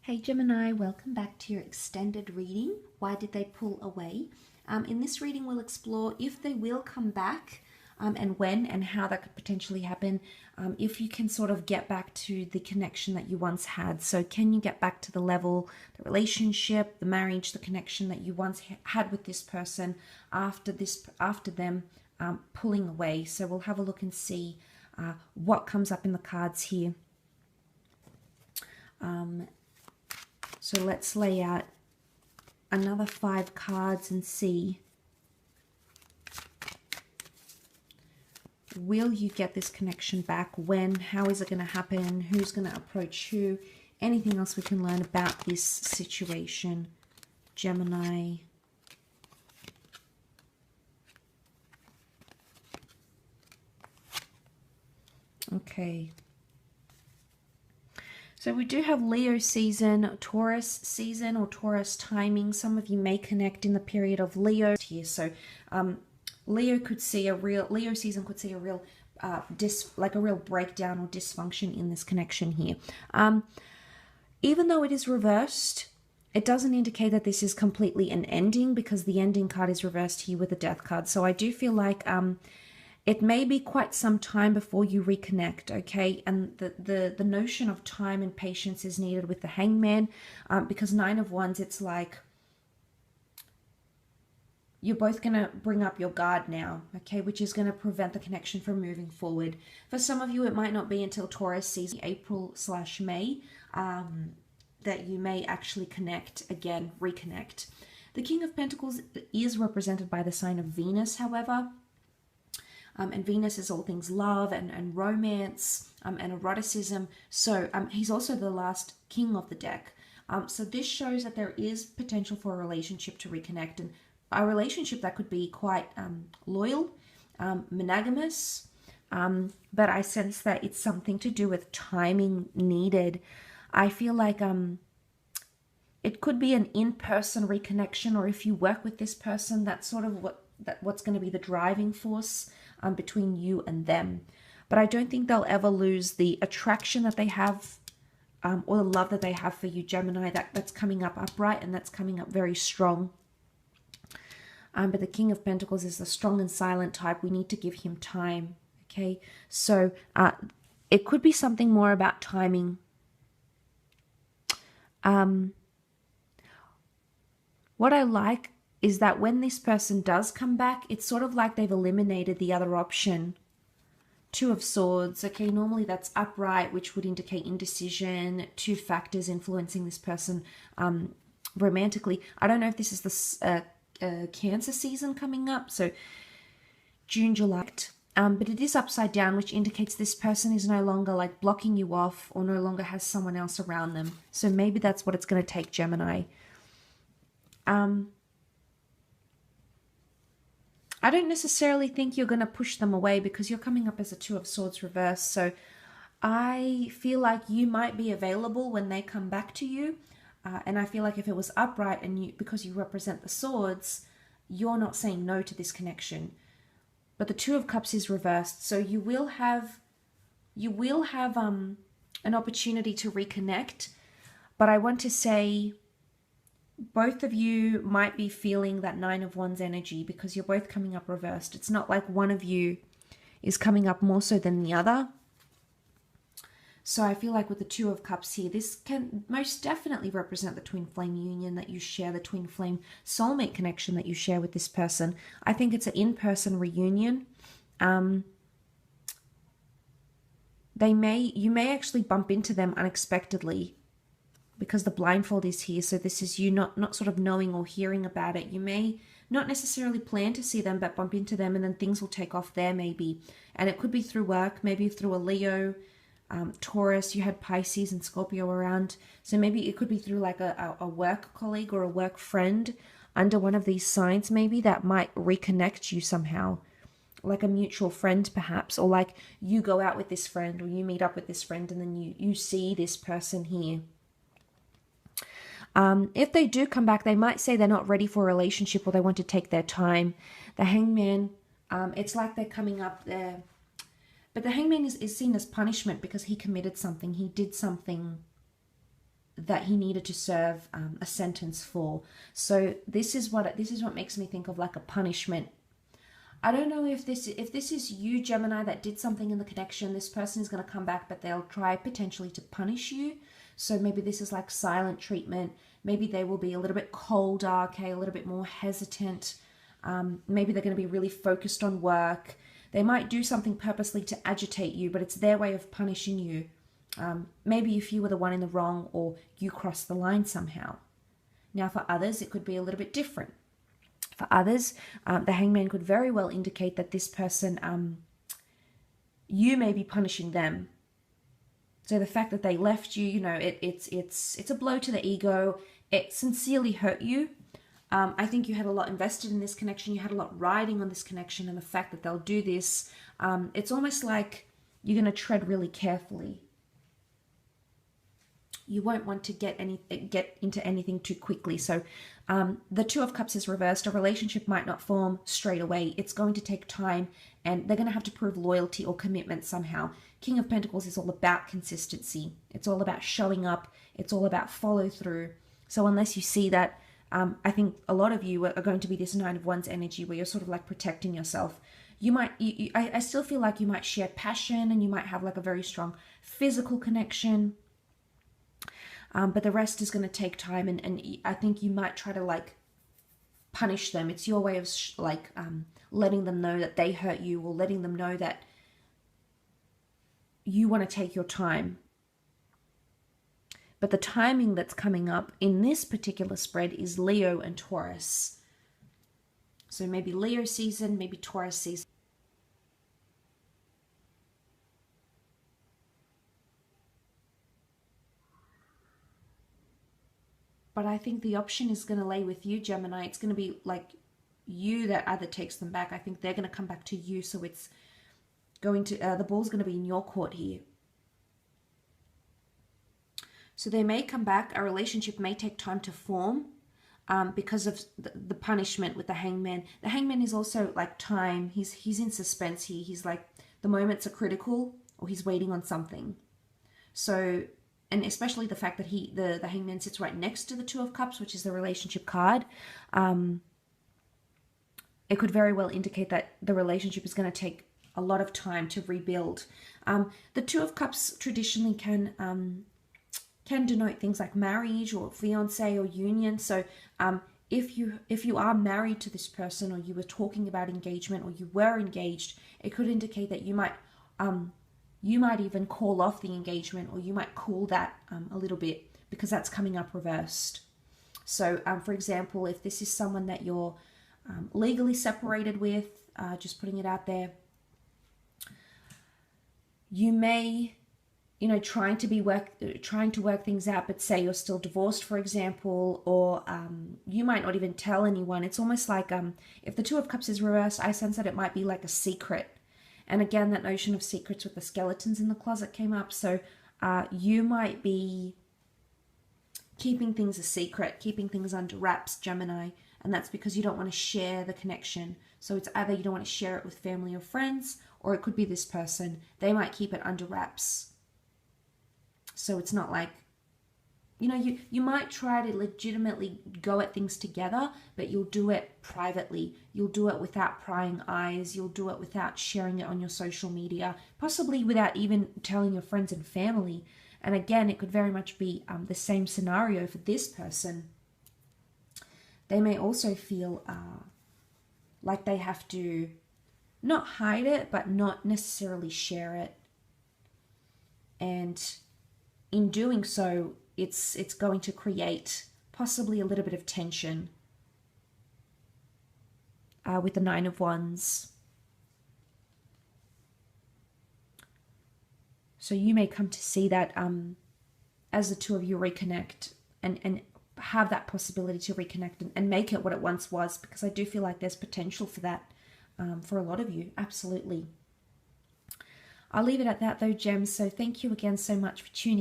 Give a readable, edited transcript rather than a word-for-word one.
Hey Gemini, welcome back to your extended reading. Why did they pull away? In this reading, we'll explore if they will come back and when and how that could potentially happen. If you can sort of get back to the connection that you once had. So can you get back to the level, the relationship, the marriage, the connection that you once had with this person after them pulling away? So we'll have a look and see what comes up in the cards here. So let's lay out another 5 cards and see, will you get this connection back? When? How is it going to happen? Who's going to approach who? Anything else we can learn about this situation, Gemini? Okay. So we do have Leo season, Taurus season, or Taurus timing. Some of you may connect in the period of Leo here. So Leo season could see a real real breakdown or dysfunction in this connection here. Even though it is reversed, it doesn't indicate that this is completely an ending, because the ending card is reversed here with the Death card. So I do feel like it may be quite some time before you reconnect, okay? And the notion of time and patience is needed with the Hangman, because 9 of Wands, it's like you're both going to bring up your guard now, okay? Which is going to prevent the connection from moving forward. For some of you, it might not be until Taurus season, April/May, that you may actually reconnect. The King of Pentacles is represented by the sign of Venus, however. And Venus is all things love and romance and eroticism. So he's also the last king of the deck. So this shows that there is potential for a relationship to reconnect, and a relationship that could be quite loyal, monogamous. But I sense that it's something to do with timing needed. I feel like it could be an in-person reconnection, or if you work with this person, that's sort of what's going to be the driving force between you and them. But I don't think they'll ever lose the attraction that they have, or the love that they have for you, Gemini. That's coming up upright, and that's coming up very strong. But the King of Pentacles is the strong and silent type. We need to give him time, okay? So it could be something more about timing. What I like is that when this person does come back, it's sort of like they've eliminated the other option. 2 of Swords, okay, normally that's upright, which would indicate indecision, 2 factors influencing this person romantically. I don't know if this is the Cancer season coming up, so June, July, but it is upside down, which indicates this person is no longer like blocking you off, or no longer has someone else around them. So maybe that's what it's going to take, Gemini. I don't necessarily think you're going to push them away, because you're coming up as a 2 of Swords reverse. So I feel like you might be available when they come back to you. And I feel like if it was upright, and because you represent the Swords, you're not saying no to this connection. But the 2 of Cups is reversed. So you will have an opportunity to reconnect. But I want to say, both of you might be feeling that 9 of Wands energy, because you're both coming up reversed. It's not like one of you is coming up more so than the other. So I feel like with the 2 of Cups here, this can most definitely represent the twin flame union that you share, the twin flame soulmate connection that you share with this person. I think it's an in-person reunion. You may actually bump into them unexpectedly, because the blindfold is here. So this is you not sort of knowing or hearing about it. You may not necessarily plan to see them, but bump into them, and then things will take off there maybe. And it could be through work, maybe through a Leo, Taurus. You had Pisces and Scorpio around. So maybe it could be through like a work colleague or a work friend under one of these signs, maybe, that might reconnect you somehow. Like a mutual friend perhaps, or like you go out with this friend, or you meet up with this friend, and then you see this person here. If they do come back, they might say they're not ready for a relationship, or they want to take their time. The Hangman, it's like they're coming up there. But the Hangman is seen as punishment, because he committed something. He did something that he needed to serve a sentence for. So this is what makes me think of like a punishment. I don't know if this is you, Gemini, that did something in the connection. This person is going to come back, but they'll try potentially to punish you. So maybe this is like silent treatment. Maybe they will be a little bit colder, okay, a little bit more hesitant. Maybe they're going to be really focused on work. They might do something purposely to agitate you, but it's their way of punishing you. Maybe if you were the one in the wrong or you crossed the line somehow. Now for others, it could be a little bit different. For others, the Hangman could very well indicate that this person, you may be punishing them. So the fact that they left you, you know, it's a blow to the ego. It sincerely hurt you. I think you had a lot invested in this connection. You had a lot riding on this connection, and the fact that they'll do this, it's almost like you're going to tread really carefully. You won't want to get into anything too quickly. So the Two of Cups is reversed. A relationship might not form straight away. It's going to take time, and they're going to have to prove loyalty or commitment somehow. King of Pentacles is all about consistency. It's all about showing up. It's all about follow through. So unless you see that, I think a lot of you are going to be this Nine of Wands energy where you're sort of like protecting yourself. I still feel like you might share passion, and you might have like a very strong physical connection. But the rest is going to take time, and I think you might try to like punish them. It's your way of letting them know that they hurt you, or letting them know that you want to take your time. But the timing that's coming up in this particular spread is Leo and Taurus. So maybe Leo season, maybe Taurus season. But I think the option is going to lay with you, Gemini. It's going to be like you that either takes them back. I think they're going to come back to you. So it's going to, the ball's going to be in your court here. So they may come back. A relationship may take time to form because of the punishment with the Hangman. The Hangman is also like time. He's in suspense here. He's like, the moments are critical, or he's waiting on something. So, and especially the fact that the Hangman sits right next to the Two of Cups, which is the relationship card. It could very well indicate that the relationship is going to take a lot of time to rebuild. The Two of Cups traditionally can denote things like marriage or fiance or union. So if you are married to this person, or you were talking about engagement, or you were engaged, it could indicate that you might even call off the engagement, or you might cool that a little bit, because that's coming up reversed. So for example, if this is someone that you're legally separated with, just putting it out there, you may, trying to work things out, but say you're still divorced, for example, or you might not even tell anyone. It's almost like if the Two of Cups is reversed, I sense that it might be like a secret. And again, that notion of secrets with the skeletons in the closet came up. So you might be keeping things a secret, keeping things under wraps, Gemini, and that's because you don't want to share the connection. So it's either you don't want to share it with family or friends, or it could be this person. They might keep it under wraps. So it's not like, you might try to legitimately go at things together, but you'll do it privately. You'll do it without prying eyes. You'll do it without sharing it on your social media, possibly without even telling your friends and family. And again, it could very much be the same scenario for this person. They may also feel like they have to not hide it, but not necessarily share it. And in doing so, it's going to create possibly a little bit of tension with the Nine of Wands. So you may come to see that as the two of you reconnect and have that possibility to reconnect and make it what it once was, because I do feel like there's potential for that for a lot of you. Absolutely. I'll leave it at that though, Gems. So thank you again so much for tuning